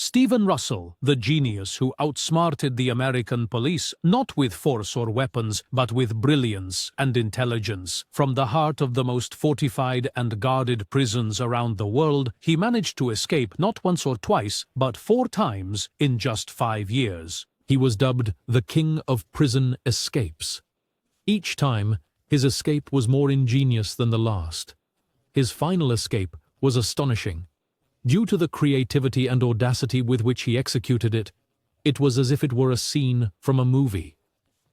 Stephen Russell, the genius who outsmarted the American police not with force or weapons but with brilliance and intelligence. From the heart of the most fortified and guarded prisons around the world, he managed to escape not once or twice but 4 times in just 5 years. He was dubbed the King of Prison Escapes. Each time, his escape was more ingenious than the last. His final escape was astonishing. Due to the creativity and audacity with which he executed it, it was as if it were a scene from a movie.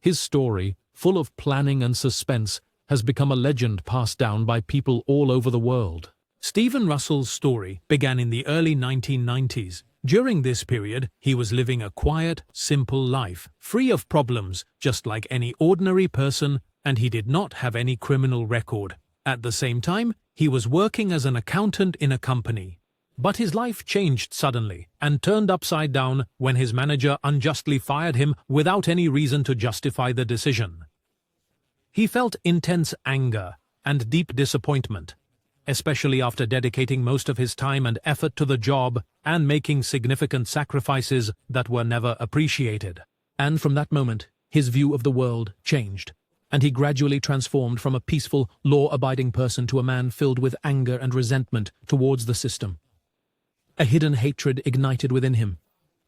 His story, full of planning and suspense, has become a legend passed down by people all over the world. Stephen Russell's story began in the early 1990s. During this period, he was living a quiet, simple life, free of problems, just like any ordinary person, and he did not have any criminal record. At the same time, he was working as an accountant in a company. But his life changed suddenly and turned upside down when his manager unjustly fired him without any reason to justify the decision. He felt intense anger and deep disappointment, especially after dedicating most of his time and effort to the job and making significant sacrifices that were never appreciated. And from that moment, his view of the world changed, and he gradually transformed from a peaceful, law-abiding person to a man filled with anger and resentment towards the system. A hidden hatred ignited within him,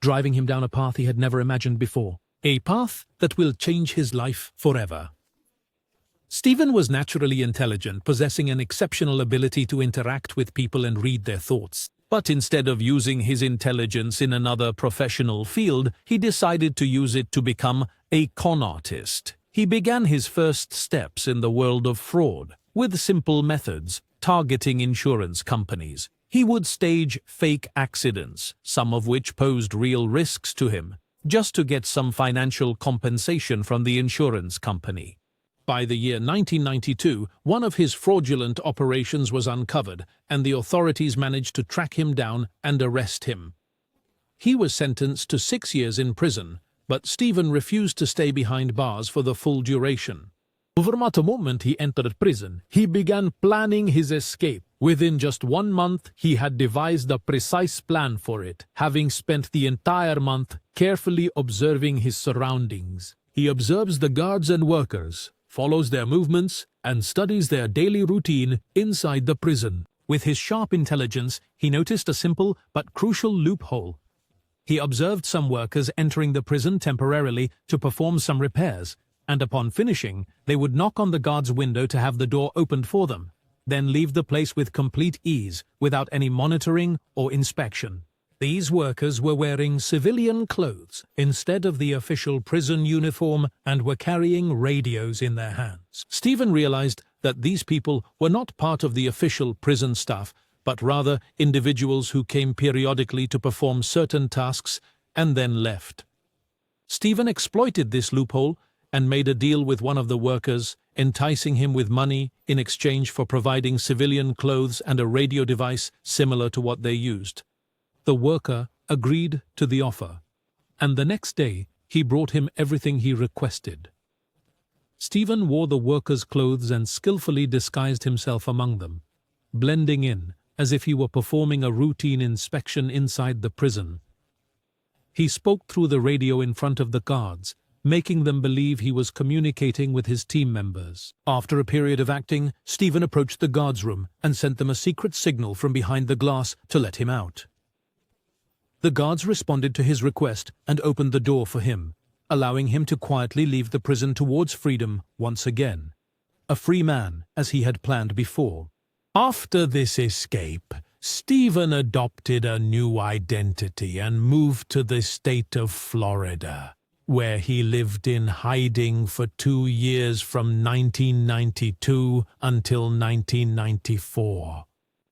driving him down a path he had never imagined before. A path that will change his life forever. Stephen was naturally intelligent, possessing an exceptional ability to interact with people and read their thoughts. But instead of using his intelligence in another professional field, he decided to use it to become a con artist. He began his first steps in the world of fraud, with simple methods, targeting insurance companies. He would stage fake accidents, some of which posed real risks to him, just to get some financial compensation from the insurance company. By the year 1992, one of his fraudulent operations was uncovered, and the authorities managed to track him down and arrest him. He was sentenced to 6 years in prison, but Stephen refused to stay behind bars for the full duration. From the moment he entered prison, he began planning his escape. Within just 1 month, he had devised a precise plan for it, having spent the entire month carefully observing his surroundings. He observes the guards and workers, follows their movements, and studies their daily routine inside the prison. With his sharp intelligence, he noticed a simple but crucial loophole. He observed some workers entering the prison temporarily to perform some repairs, and upon finishing, they would knock on the guard's window to have the door opened for them, then leave the place with complete ease, without any monitoring or inspection. These workers were wearing civilian clothes instead of the official prison uniform and were carrying radios in their hands. Stephen realized that these people were not part of the official prison staff, but rather individuals who came periodically to perform certain tasks and then left. Stephen exploited this loophole and made a deal with one of the workers, enticing him with money in exchange for providing civilian clothes and a radio device similar to what they used. The worker agreed to the offer, and the next day he brought him everything he requested. Stephen wore the workers' clothes and skillfully disguised himself among them, blending in as if he were performing a routine inspection inside the prison. He spoke through the radio in front of the guards, making them believe he was communicating with his team members. After a period of acting, Stephen approached the guards' room and sent them a secret signal from behind the glass to let him out. The guards responded to his request and opened the door for him, allowing him to quietly leave the prison towards freedom once again, a free man as he had planned before. After this escape, Stephen adopted a new identity and moved to the state of Florida, where he lived in hiding for 2 years from 1992 until 1994.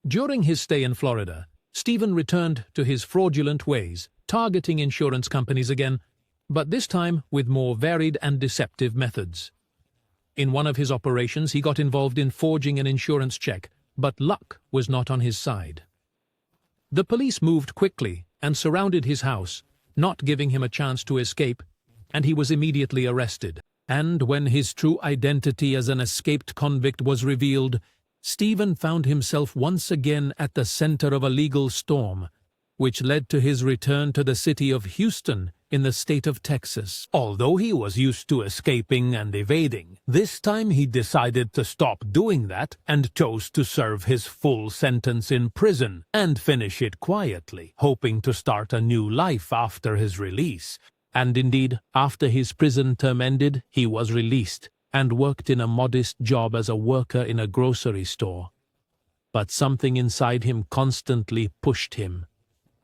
During his stay in Florida, Stephen returned to his fraudulent ways, targeting insurance companies again, but this time with more varied and deceptive methods. In one of his operations, he got involved in forging an insurance check, but luck was not on his side. The police moved quickly and surrounded his house, not giving him a chance to escape, and he was immediately arrested. And when his true identity as an escaped convict was revealed, Stephen found himself once again at the center of a legal storm, which led to his return to the city of Houston in the state of Texas. Although he was used to escaping and evading, this time he decided to stop doing that and chose to serve his full sentence in prison and finish it quietly, hoping to start a new life after his release. And indeed, after his prison term ended, he was released and worked in a modest job as a worker in a grocery store. But something inside him constantly pushed him,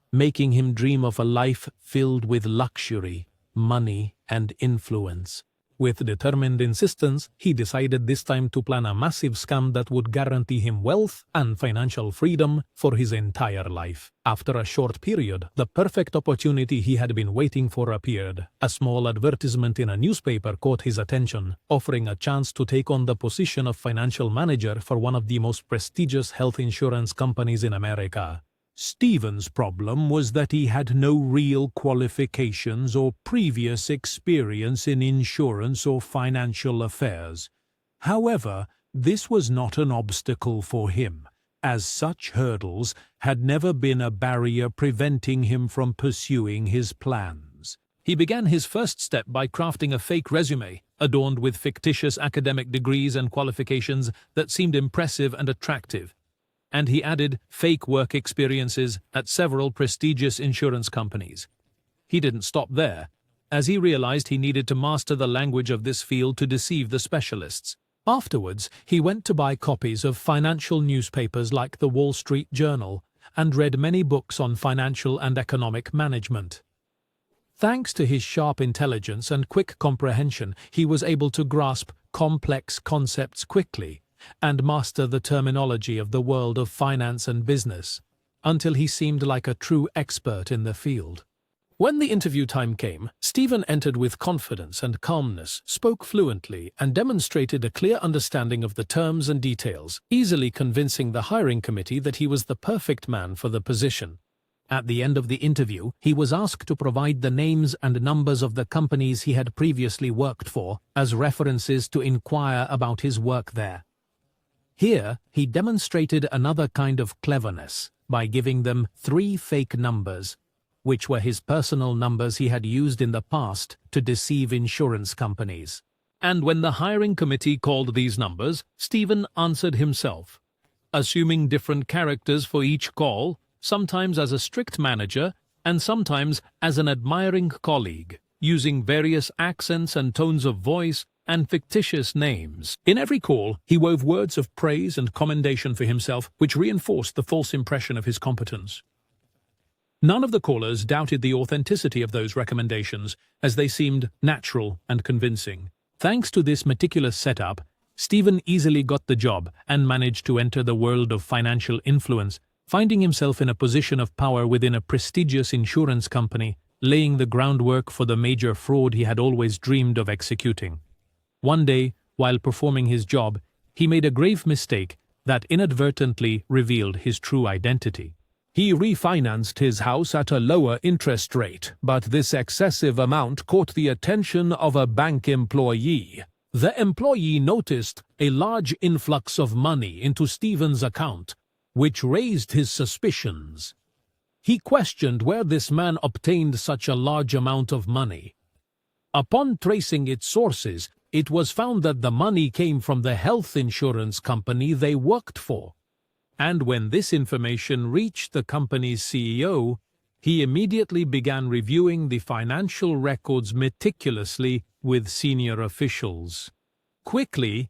making him dream of a life filled with luxury, money, and influence. With determined insistence, he decided this time to plan a massive scam that would guarantee him wealth and financial freedom for his entire life. After a short period, the perfect opportunity he had been waiting for appeared. A small advertisement in a newspaper caught his attention, offering a chance to take on the position of financial manager for one of the most prestigious health insurance companies in America. Stephen's problem was that he had no real qualifications or previous experience in insurance or financial affairs. However, this was not an obstacle for him, as such hurdles had never been a barrier preventing him from pursuing his plans. He began his first step by crafting a fake resume, adorned with fictitious academic degrees and qualifications that seemed impressive and attractive. And he added fake work experiences at several prestigious insurance companies. He didn't stop there, as he realized he needed to master the language of this field to deceive the specialists. Afterwards, he went to buy copies of financial newspapers like the Wall Street Journal and read many books on financial and economic management. Thanks to his sharp intelligence and quick comprehension, he was able to grasp complex concepts quickly and master the terminology of the world of finance and business, until he seemed like a true expert in the field. When the interview time came, Stephen entered with confidence and calmness, spoke fluently, and demonstrated a clear understanding of the terms and details, easily convincing the hiring committee that he was the perfect man for the position. At the end of the interview, he was asked to provide the names and numbers of the companies he had previously worked for as references to inquire about his work there. Here, he demonstrated another kind of cleverness by giving them 3 fake numbers, which were his personal numbers he had used in the past to deceive insurance companies. And when the hiring committee called these numbers, Stephen answered himself, assuming different characters for each call, sometimes as a strict manager and sometimes as an admiring colleague, using various accents and tones of voice and fictitious names. In every call, he wove words of praise and commendation for himself, which reinforced the false impression of his competence. None of the callers doubted the authenticity of those recommendations, as they seemed natural and convincing. Thanks to this meticulous setup, Stephen easily got the job and managed to enter the world of financial influence, finding himself in a position of power within a prestigious insurance company, laying the groundwork for the major fraud he had always dreamed of executing. One day, while performing his job, he made a grave mistake that inadvertently revealed his true identity. He refinanced his house at a lower interest rate, but this excessive amount caught the attention of a bank employee. The employee noticed a large influx of money into Stephen's account, which raised his suspicions. He questioned where this man obtained such a large amount of money. Upon tracing its sources, it was found that the money came from the health insurance company they worked for. And when this information reached the company's CEO, he immediately began reviewing the financial records meticulously with senior officials. Quickly,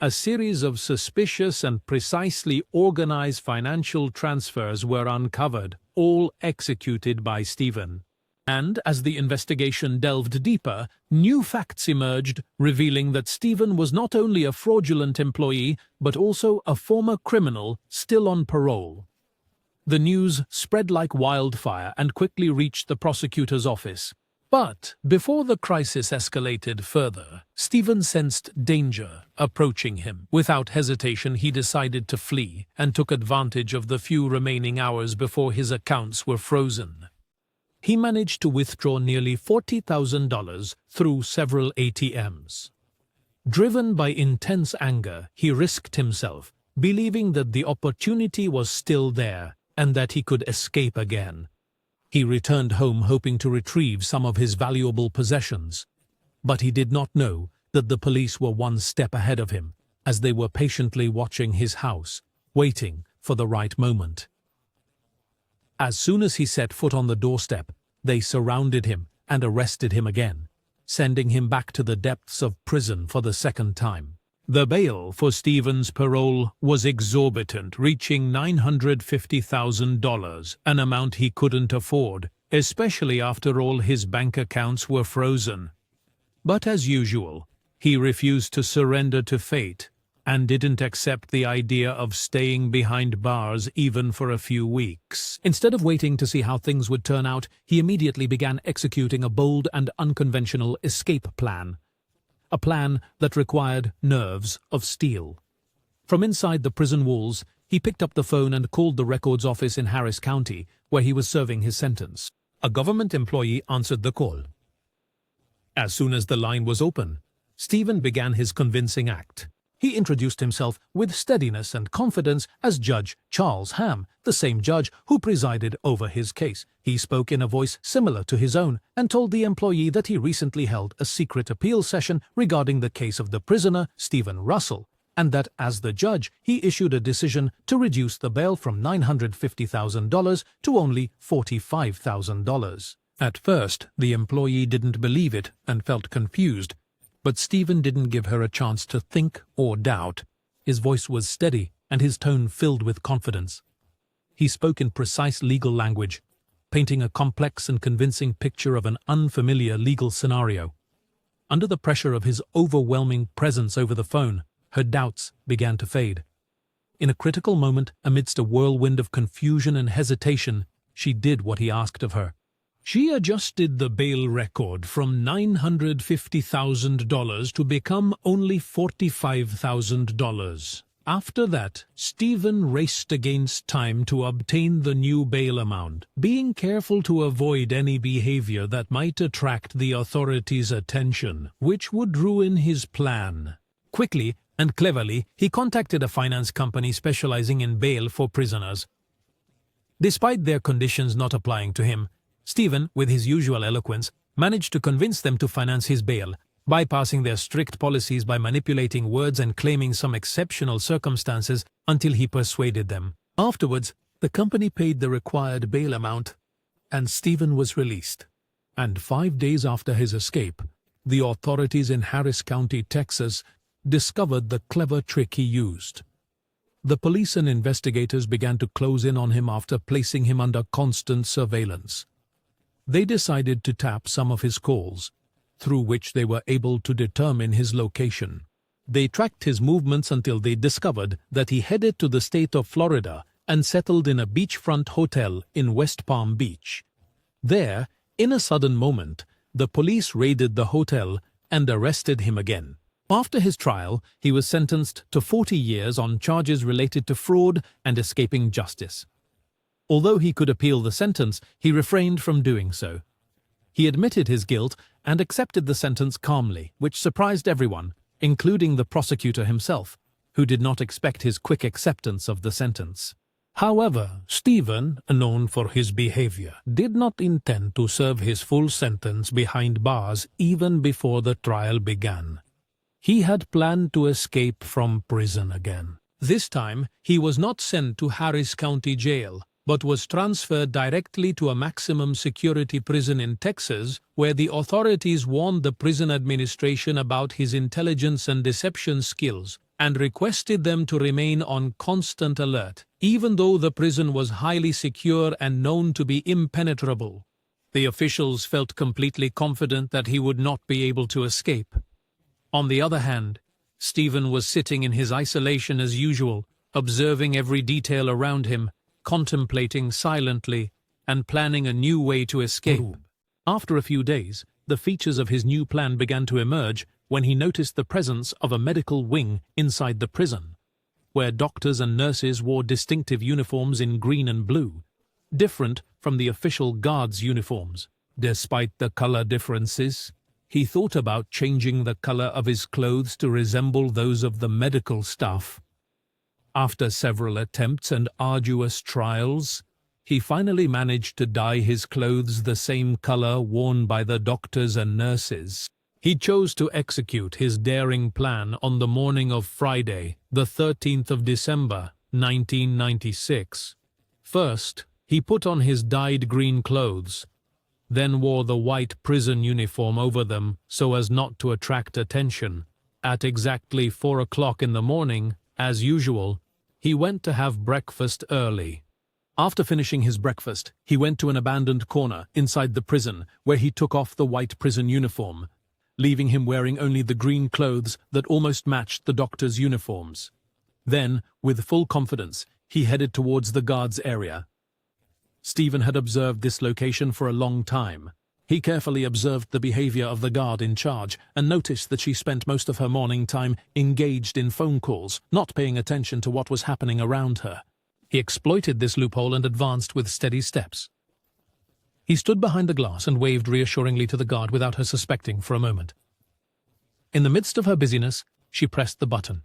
a series of suspicious and precisely organized financial transfers were uncovered, all executed by Stephen. And as the investigation delved deeper, new facts emerged, revealing that Stephen was not only a fraudulent employee, but also a former criminal still on parole. The news spread like wildfire and quickly reached the prosecutor's office. But before the crisis escalated further, Stephen sensed danger approaching him. Without hesitation, he decided to flee and took advantage of the few remaining hours before his accounts were frozen. He managed to withdraw nearly $40,000 through several ATMs. Driven by intense anger, he risked himself, believing that the opportunity was still there and that he could escape again. He returned home hoping to retrieve some of his valuable possessions. But he did not know that the police were one step ahead of him, as they were patiently watching his house, waiting for the right moment. As soon as he set foot on the doorstep, they surrounded him and arrested him again, sending him back to the depths of prison for the second time. The bail for Stephen's parole was exorbitant, reaching $950,000, an amount he couldn't afford, especially after all his bank accounts were frozen. But as usual, he refused to surrender to fate and didn't accept the idea of staying behind bars even for a few weeks. Instead of waiting to see how things would turn out, he immediately began executing a bold and unconventional escape plan. A plan that required nerves of steel. From inside the prison walls, he picked up the phone and called the records office in Harris County, where he was serving his sentence. A government employee answered the call. As soon as the line was open, Stephen began his convincing act. He introduced himself with steadiness and confidence as Judge Charles Ham, the same judge who presided over his case. He spoke in a voice similar to his own and told the employee that he recently held a secret appeal session regarding the case of the prisoner, Stephen Russell, and that as the judge, he issued a decision to reduce the bail from $950,000 to only $45,000. At first, the employee didn't believe it and felt confused. But Stephen didn't give her a chance to think or doubt. His voice was steady and his tone filled with confidence. He spoke in precise legal language, painting a complex and convincing picture of an unfamiliar legal scenario. Under the pressure of his overwhelming presence over the phone, her doubts began to fade. In a critical moment, amidst a whirlwind of confusion and hesitation, she did what he asked of her. She adjusted the bail record from $950,000 to become only $45,000. After that, Stephen raced against time to obtain the new bail amount, being careful to avoid any behavior that might attract the authorities' attention, which would ruin his plan. Quickly and cleverly, he contacted a finance company specializing in bail for prisoners. Despite their conditions not applying to him, Stephen, with his usual eloquence, managed to convince them to finance his bail, bypassing their strict policies by manipulating words and claiming some exceptional circumstances until he persuaded them. Afterwards, the company paid the required bail amount, and Stephen was released. And 5 days after his escape, the authorities in Harris County, Texas, discovered the clever trick he used. The police and investigators began to close in on him after placing him under constant surveillance. They decided to tap some of his calls, through which they were able to determine his location. They tracked his movements until they discovered that he headed to the state of Florida and settled in a beachfront hotel in West Palm Beach. There, in a sudden moment, the police raided the hotel and arrested him again. After his trial, he was sentenced to 40 years on charges related to fraud and escaping justice. Although he could appeal the sentence, he refrained from doing so. He admitted his guilt and accepted the sentence calmly, which surprised everyone, including the prosecutor himself, who did not expect his quick acceptance of the sentence. However, Stephen, known for his behavior, did not intend to serve his full sentence behind bars even before the trial began. He had planned to escape from prison again. This time, he was not sent to Harris County Jail, but was transferred directly to a maximum security prison in Texas, where the authorities warned the prison administration about his intelligence and deception skills and requested them to remain on constant alert, even though the prison was highly secure and known to be impenetrable. The officials felt completely confident that he would not be able to escape. On the other hand, Stephen was sitting in his isolation as usual, observing every detail around him, contemplating silently, and planning a new way to escape. After a few days, the features of his new plan began to emerge when he noticed the presence of a medical wing inside the prison, where doctors and nurses wore distinctive uniforms in green and blue, different from the official guards' uniforms. Despite the color differences, he thought about changing the color of his clothes to resemble those of the medical staff. After several attempts and arduous trials, he finally managed to dye his clothes the same color worn by the doctors and nurses. He chose to execute his daring plan on the morning of Friday, the 13th of December, 1996. First, he put on his dyed green clothes, then wore the white prison uniform over them so as not to attract attention. At exactly 4 o'clock in the morning, as usual, he went to have breakfast early. After finishing his breakfast, he went to an abandoned corner inside the prison where he took off the white prison uniform, leaving him wearing only the green clothes that almost matched the doctor's uniforms. Then, with full confidence, he headed towards the guards area. Stephen had observed this location for a long time. He carefully observed the behavior of the guard in charge and noticed that she spent most of her morning time engaged in phone calls, not paying attention to what was happening around her. He exploited this loophole and advanced with steady steps. He stood behind the glass and waved reassuringly to the guard without her suspecting for a moment. In the midst of her busyness, she pressed the button.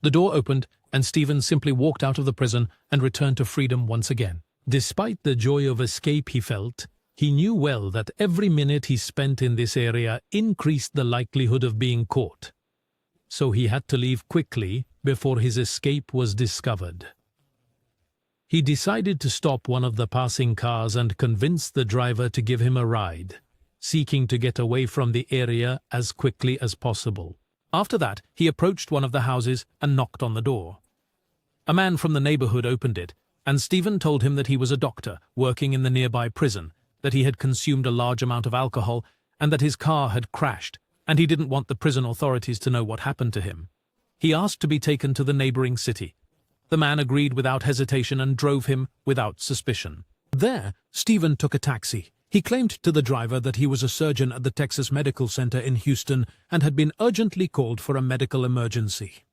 The door opened, and Stephen simply walked out of the prison and returned to freedom once again. Despite the joy of escape he felt, he knew well that every minute he spent in this area increased the likelihood of being caught. So he had to leave quickly before his escape was discovered. He decided to stop one of the passing cars and convince the driver to give him a ride, seeking to get away from the area as quickly as possible. After that, he approached one of the houses and knocked on the door. A man from the neighborhood opened it, and Stephen told him that he was a doctor working in the nearby prison, that he had consumed a large amount of alcohol, and that his car had crashed, and he didn't want the prison authorities to know what happened to him. He asked to be taken to the neighboring city. The man agreed without hesitation and drove him without suspicion. There, Stephen took a taxi. He claimed to the driver that he was a surgeon at the Texas Medical Center in Houston and had been urgently called for a medical emergency.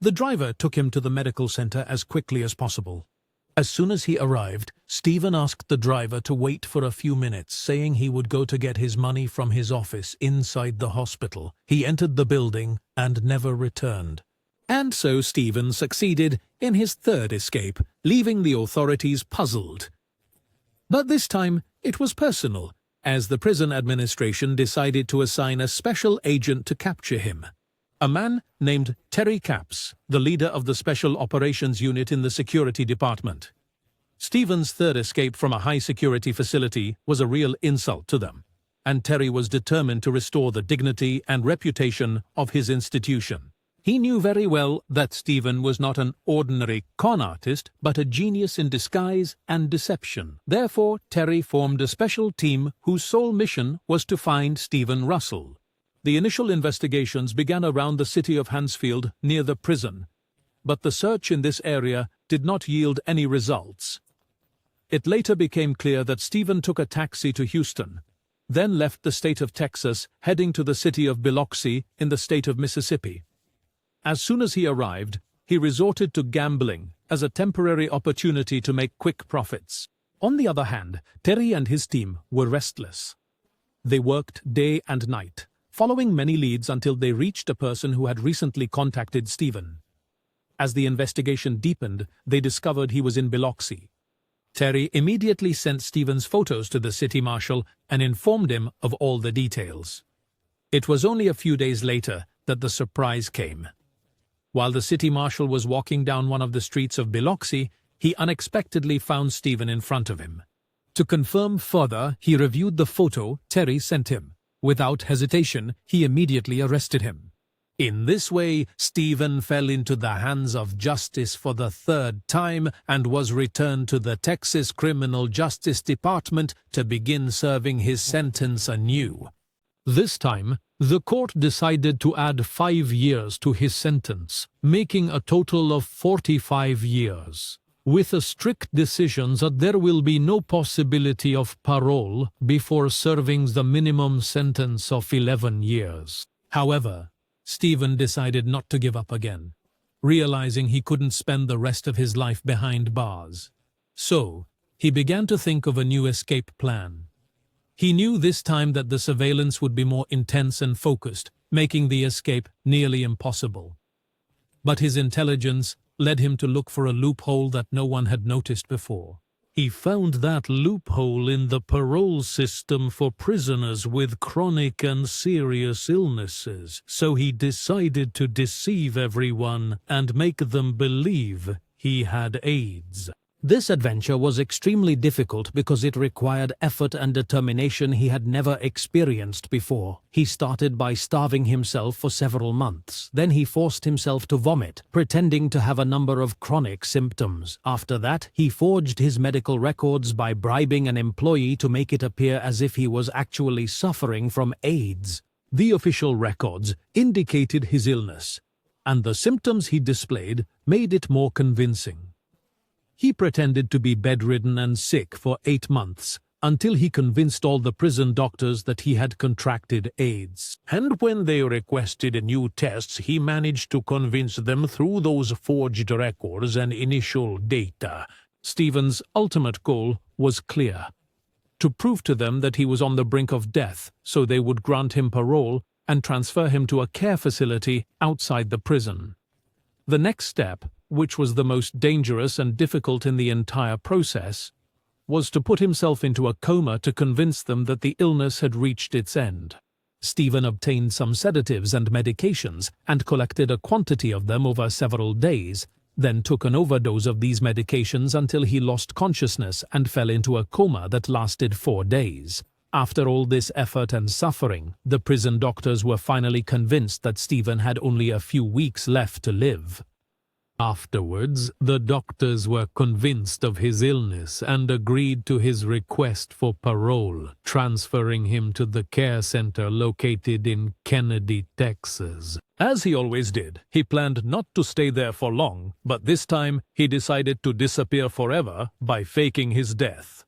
The driver took him to the medical center as quickly as possible. As soon as he arrived, Stephen asked the driver to wait for a few minutes, saying he would go to get his money from his office inside the hospital. He entered the building and never returned. And so Stephen succeeded in his third escape, leaving the authorities puzzled. But this time, it was personal, as the prison administration decided to assign a special agent to capture him. A man named Terry Capps, the leader of the Special Operations Unit in the Security Department. Stephen's third escape from a high-security facility was a real insult to them, and Terry was determined to restore the dignity and reputation of his institution. He knew very well that Stephen was not an ordinary con artist, but a genius in disguise and deception. Therefore, Terry formed a special team whose sole mission was to find Stephen Russell. The initial investigations began around the city of Hansfield near the prison, but the search in this area did not yield any results. It later became clear that Stephen took a taxi to Houston, then left the state of Texas, heading to the city of Biloxi in the state of Mississippi. As soon as he arrived, he resorted to gambling as a temporary opportunity to make quick profits. On the other hand, Terry and his team were restless. They worked day and night, following many leads until they reached a person who had recently contacted Stephen. As the investigation deepened, they discovered he was in Biloxi. Terry immediately sent Stephen's photos to the city marshal and informed him of all the details. It was only a few days later that the surprise came. While the city marshal was walking down one of the streets of Biloxi, he unexpectedly found Stephen in front of him. To confirm further, he reviewed the photo Terry sent him. Without hesitation, he immediately arrested him. In this way, Stephen fell into the hands of justice for the third time and was returned to the Texas Criminal Justice Department to begin serving his sentence anew. This time, the court decided to add 5 years to his sentence, making a total of 45 years, with a strict decision that there will be no possibility of parole before serving the minimum sentence of 11 years. However, Stephen decided not to give up again, realizing he couldn't spend the rest of his life behind bars. So, he began to think of a new escape plan. He knew this time that the surveillance would be more intense and focused, making the escape nearly impossible. But his intelligence led him to look for a loophole that no one had noticed before. He found that loophole in the parole system for prisoners with chronic and serious illnesses, so he decided to deceive everyone and make them believe he had AIDS. This adventure was extremely difficult because it required effort and determination he had never experienced before. He started by starving himself for several months. Then he forced himself to vomit, pretending to have a number of chronic symptoms. After that, he forged his medical records by bribing an employee to make it appear as if he was actually suffering from AIDS. The official records indicated his illness, and the symptoms he displayed made it more convincing. He pretended to be bedridden and sick for 8 months, until he convinced all the prison doctors that he had contracted AIDS. And when they requested new tests, he managed to convince them through those forged records and initial data. Stephen's ultimate goal was clear: to prove to them that he was on the brink of death, so they would grant him parole and transfer him to a care facility outside the prison. The next step, which was the most dangerous and difficult in the entire process, was to put himself into a coma to convince them that the illness had reached its end. Stephen obtained some sedatives and medications and collected a quantity of them over several days, then took an overdose of these medications until he lost consciousness and fell into a coma that lasted 4 days. After all this effort and suffering, the prison doctors were finally convinced that Stephen had only a few weeks left to live. Afterwards, the doctors were convinced of his illness and agreed to his request for parole, transferring him to the care center located in Kennedy, Texas. As he always did, he planned not to stay there for long, but this time he decided to disappear forever by faking his death.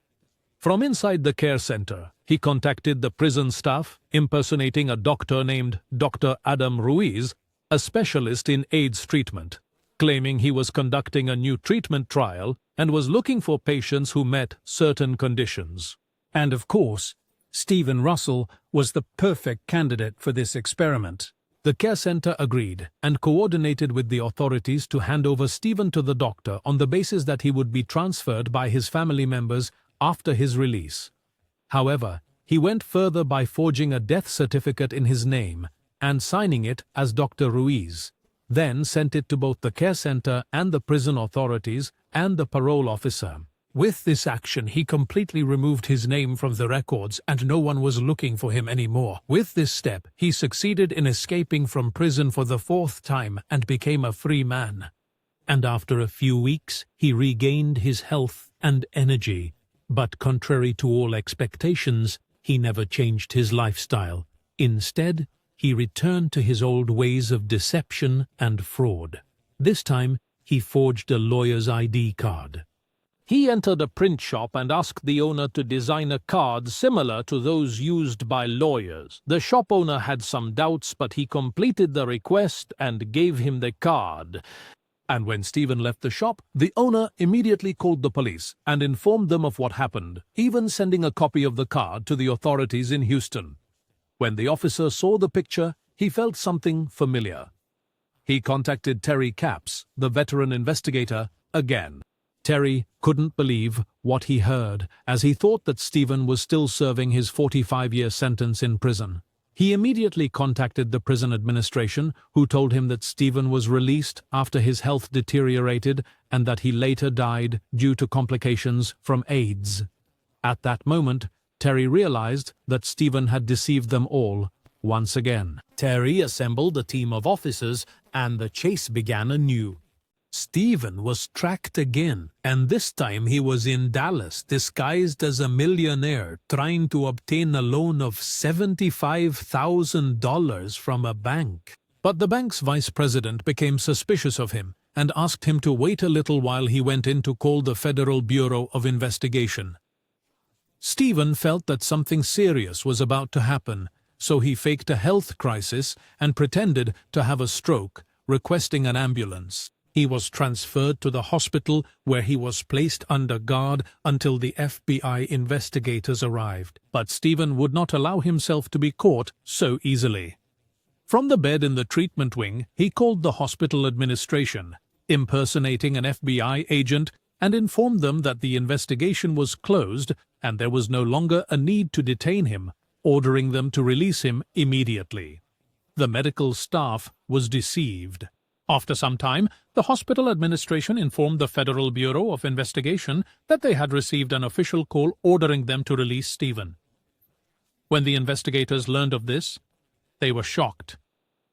From inside the care center, he contacted the prison staff, impersonating a doctor named Dr. Adam Ruiz, a specialist in AIDS treatment, claiming he was conducting a new treatment trial and was looking for patients who met certain conditions. And of course, Stephen Russell was the perfect candidate for this experiment. The care center agreed and coordinated with the authorities to hand over Stephen to the doctor on the basis that he would be transferred by his family members after his release. However, he went further by forging a death certificate in his name and signing it as Dr. Ruiz, then sent it to both the care center and the prison authorities and the parole officer. With this action, he completely removed his name from the records and no one was looking for him anymore. With this step, he succeeded in escaping from prison for the 4th time and became a free man. And after a few weeks, he regained his health and energy. But contrary to all expectations, he never changed his lifestyle. Instead, he returned to his old ways of deception and fraud. This time, he forged a lawyer's ID card. He entered a print shop and asked the owner to design a card similar to those used by lawyers. The shop owner had some doubts, but he completed the request and gave him the card. And when Stephen left the shop, the owner immediately called the police and informed them of what happened, even sending a copy of the card to the authorities in Houston. When the officer saw the picture, he felt something familiar. He contacted Terry Capps, the veteran investigator, again. Terry couldn't believe what he heard, as he thought that Stephen was still serving his 45-year sentence in prison. He immediately contacted the prison administration, who told him that Stephen was released after his health deteriorated and that he later died due to complications from AIDS. At that moment, Terry realized that Stephen had deceived them all once again. Terry assembled a team of officers and the chase began anew. Stephen was tracked again, and this time he was in Dallas, disguised as a millionaire, trying to obtain a loan of $75,000 from a bank. But the bank's vice president became suspicious of him and asked him to wait a little while he went in to call the Federal Bureau of Investigation. Stephen felt that something serious was about to happen, so he faked a health crisis and pretended to have a stroke, requesting an ambulance. He was transferred to the hospital where he was placed under guard until the FBI investigators arrived. But Stephen would not allow himself to be caught so easily. From the bed in the treatment wing, he called the hospital administration, impersonating an FBI agent, and informed them that the investigation was closed and there was no longer a need to detain him, ordering them to release him immediately. The medical staff was deceived. After some time, the hospital administration informed the Federal Bureau of Investigation that they had received an official call ordering them to release Stephen. When the investigators learned of this, they were shocked.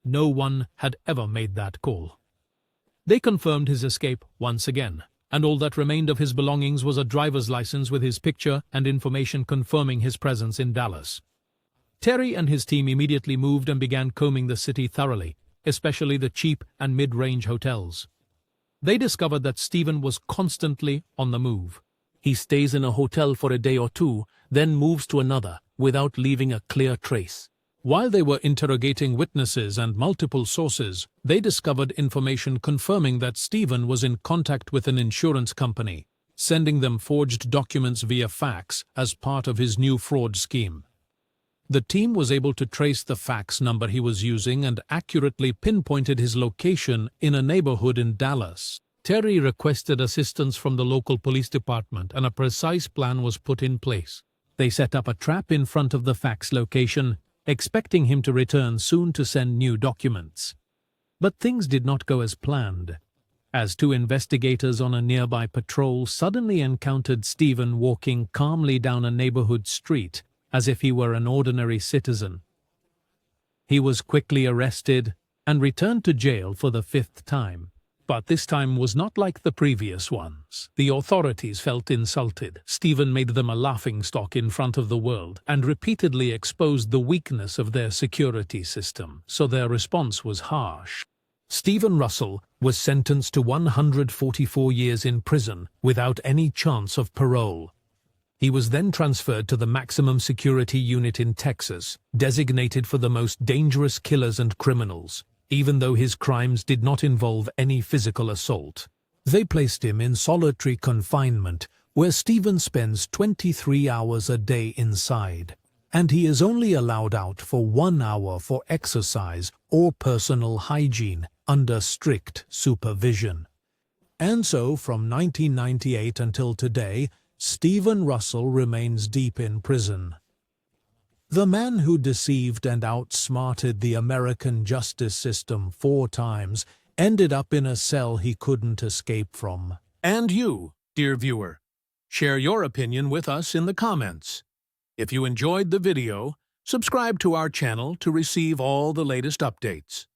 No one had ever made that call. They confirmed his escape once again, and all that remained of his belongings was a driver's license with his picture and information confirming his presence in Dallas. Terry and his team immediately moved and began combing the city thoroughly, especially the cheap and mid-range hotels. They discovered that Stephen was constantly on the move. He stays in a hotel for a day or two, then moves to another, without leaving a clear trace. While they were interrogating witnesses and multiple sources, they discovered information confirming that Stephen was in contact with an insurance company, sending them forged documents via fax as part of his new fraud scheme. The team was able to trace the fax number he was using and accurately pinpointed his location in a neighborhood in Dallas. Terry requested assistance from the local police department, and a precise plan was put in place. They set up a trap in front of the fax location, expecting him to return soon to send new documents. But things did not go as planned, as two investigators on a nearby patrol suddenly encountered Stephen walking calmly down a neighborhood street as if he were an ordinary citizen. He was quickly arrested and returned to jail for the 5th time. But this time was not like the previous ones. The authorities felt insulted. Stephen made them a laughingstock in front of the world and repeatedly exposed the weakness of their security system, so their response was harsh. Stephen Russell was sentenced to 144 years in prison without any chance of parole. He was then transferred to the maximum security unit in Texas, designated for the most dangerous killers and criminals, even though his crimes did not involve any physical assault. They placed him in solitary confinement, where Stephen spends 23 hours a day inside, and he is only allowed out for 1 hour for exercise or personal hygiene under strict supervision. And so, from 1998 until today, Stephen Russell remains deep in prison. The man who deceived and outsmarted the American justice system 4 times ended up in a cell he couldn't escape from. And you, dear viewer, share your opinion with us in the comments. If you enjoyed the video, subscribe to our channel to receive all the latest updates.